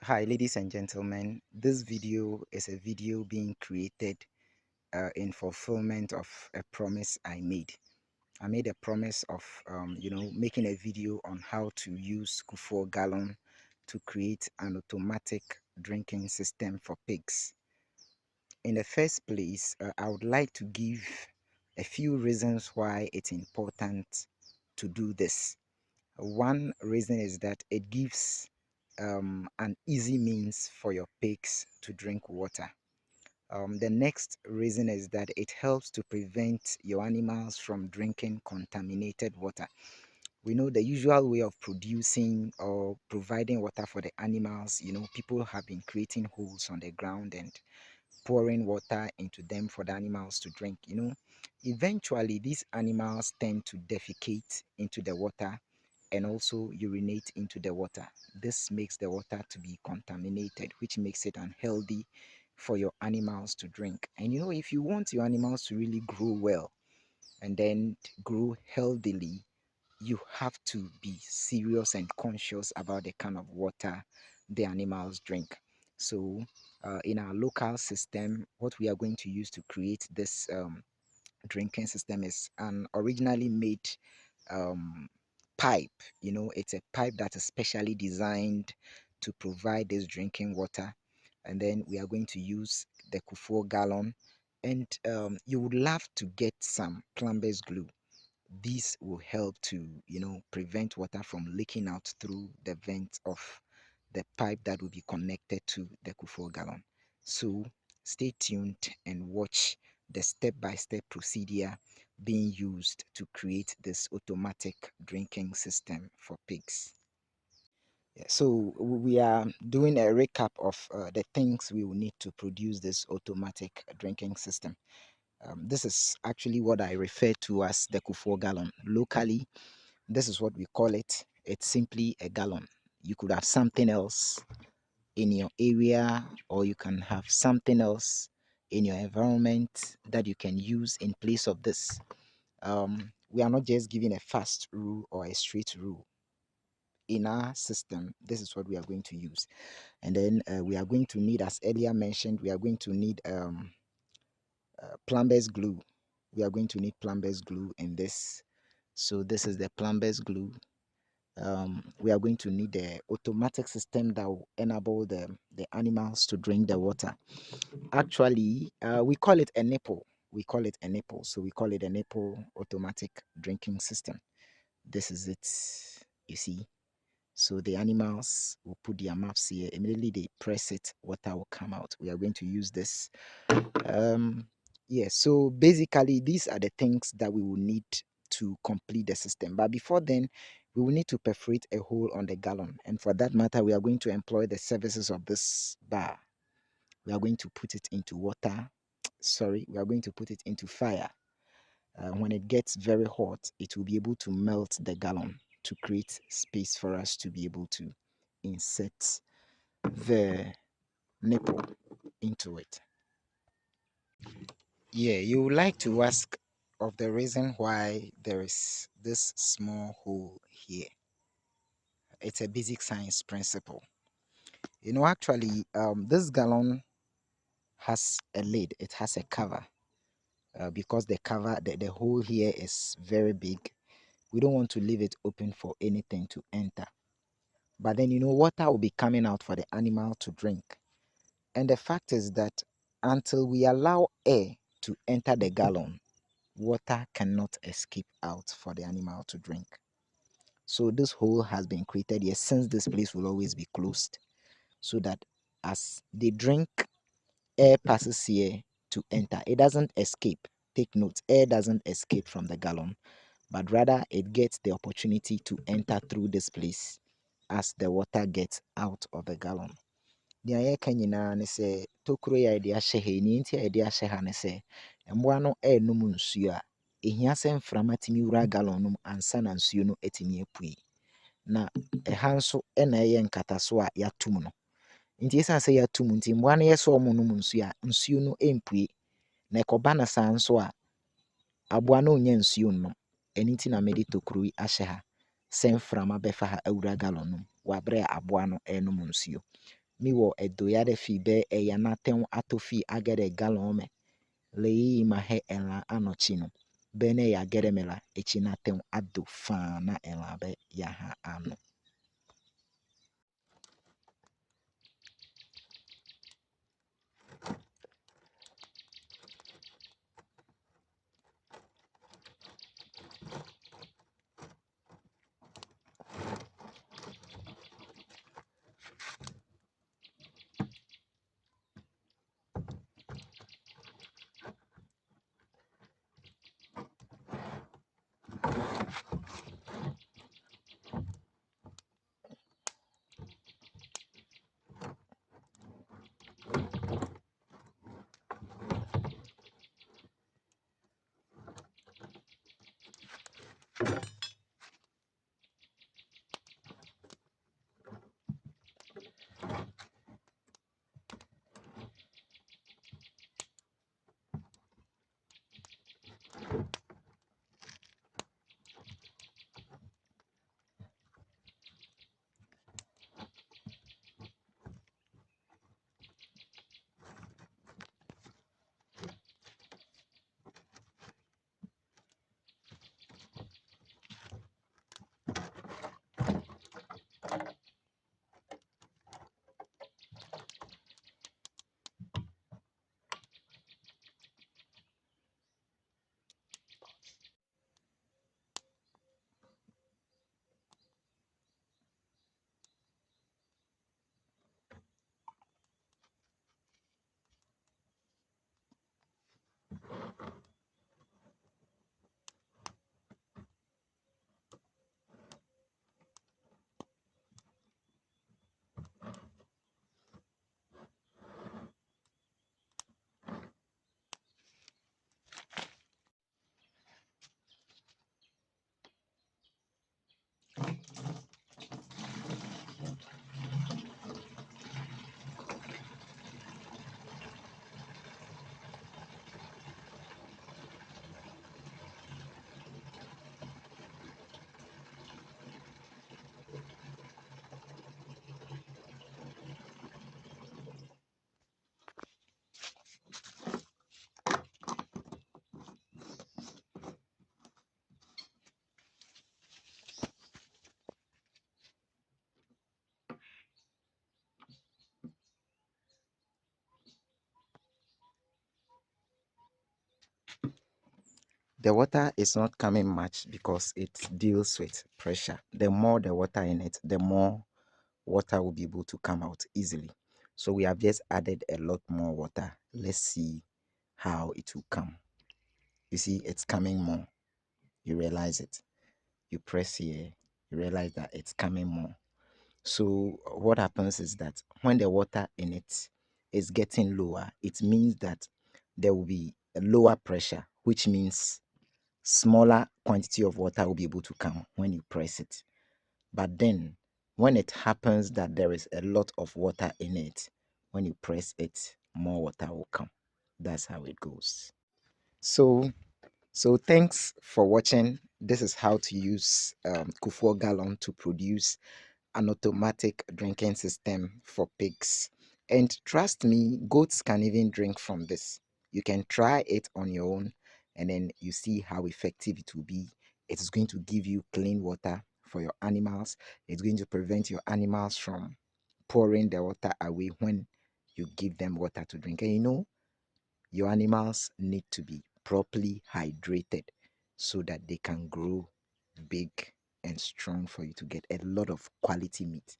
Hi, ladies and gentlemen. This video is a video being created in fulfillment of a promise I made. I made a promise of, making a video on how to use Kuffour gallon to create an automatic drinking system for pigs. In the first place, I would like to give a few reasons why it's important to do this. One reason is that it gives an easy means for your pigs to drink water. The next reason is that it helps to prevent your animals from drinking contaminated water. We know the usual way of producing or providing water for the animals, people have been creating holes on the ground and pouring water into them for the animals to drink. Eventually these animals tend to defecate into the water and also urinate into the water. This makes the water to be contaminated, which makes it unhealthy for your animals to drink. And if you want your animals to really grow well and then grow healthily, you have to be serious and conscious about the kind of water the animals drink. So, in our local system, what we are going to use to create this drinking system is an originally made um, pipe. It's a pipe that is specially designed to provide this drinking water. And then we are going to use the Kuffour gallon. And you would love to get some plumber's glue. This will help to prevent water from leaking out through the vents of the pipe that will be connected to the Kuffour gallon. So stay tuned and watch the step-by-step procedure being used to create this automatic drinking system for pigs. Yeah, so we are doing a recap of the things we will need to produce this automatic drinking system. This is actually what I refer to as the Kuffour gallon. Locally, this is what we call it. It's simply a gallon. You could have something else in your area, or you can have something else in your environment that you can use in place of this. We are not just giving a fast rule or a straight rule. In our system, this is what we are going to use. And then we are going to need, as earlier mentioned, we are going to need plumber's glue. We are going to need plumber's glue in this. So this is the plumber's glue. We are going to need the automatic system that will enable the animals to drink the water. Actually, we call it a nipple. We call it a nipple. So we call it a nipple automatic drinking system. This is it, you see. So the animals will put their mouths here. Immediately they press it, water will come out. We are going to use this. Yeah, so basically these are the things that we will need to complete the system. But before then, we will need to perforate a hole on the gallon. And for that matter, we are going to employ the services of this bar. We are going to put it into water. Sorry, we are going to put it into fire. When it gets very hot, it will be able to melt the gallon to create space for us to be able to insert the nipple into it. Yeah, you would like to ask of the reason why there is this small hole here. It's a basic science principle. Actually, this gallon has a lid. It has a cover. Because the cover, the hole here is very big. We don't want to leave it open for anything to enter. But then, water will be coming out for the animal to drink. And the fact is that until we allow air to enter the gallon, water cannot escape out for the animal to drink. So this hole has been created here since this place will always be closed, so that as they drink, air passes here to enter. It doesn't escape. Take note, air doesn't escape from the gallon, but rather it gets the opportunity to enter through this place as the water gets out of the gallon. Deɛ yɛreka nyinaa ne sɛ tokuro yi a yɛde ahyɛ ha yi, nea nti a yɛde ahyɛ ha ne sɛ mmoa no ɛrenom nsuo a ɛhia sɛ mframa tumi wura gallon no mu ansa na nsuo no atumi apue. Na ɛha nso na ɛyɛ nkataso a yɛatom no. Nti ɛsiane sɛ yɛatom nti mmoa no yɛ sɛ wɔrenom nsuo a nsuo no mpue. Na ɛkɔba no saa nso a aboa no nnya nsuo nnom. Ɛno nti na mede tokuro yi ahyɛ ha sɛ mframa bɛfa ha awura gallon no mu wɔ aberɛ a aboa no ɛrenom nsuo. mi wo edoyade fi be eyanaten atofi agere galome leyi mahe enla anochino bene ya geremela echinaten ado fana enla be yaha ano. The water is not coming much because it deals with pressure. The more the water in it, the more water will be able to come out easily. So we have just added a lot more water. Let's see how it will come. You see, it's coming more. You realize it. You press here, you realize that it's coming more. So what happens is that when the water in it is getting lower, it means that there will be a lower pressure, which means smaller quantity of water will be able to come when you press it. But then when it happens that there is a lot of water in it, when you press it, more water will come. That's how it goes. So thanks for watching. This is how to use Kuffour gallon to produce an automatic drinking system for pigs. And trust me, goats can even drink from this. You can try it on your own and then you see how effective it will be. It is going to give you clean water for your animals. It's going to prevent your animals from pouring the water away when you give them water to drink. And you know, your animals need to be properly hydrated so that they can grow big and strong for you to get a lot of quality meat.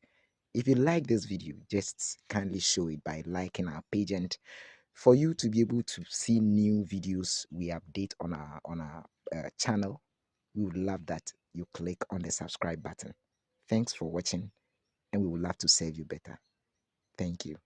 If you like this video, just kindly show it by liking our page, and for you to be able to see new videos we update on our channel, we would love that you click on the subscribe button. Thanks for watching, and we would love to serve you better. Thank you.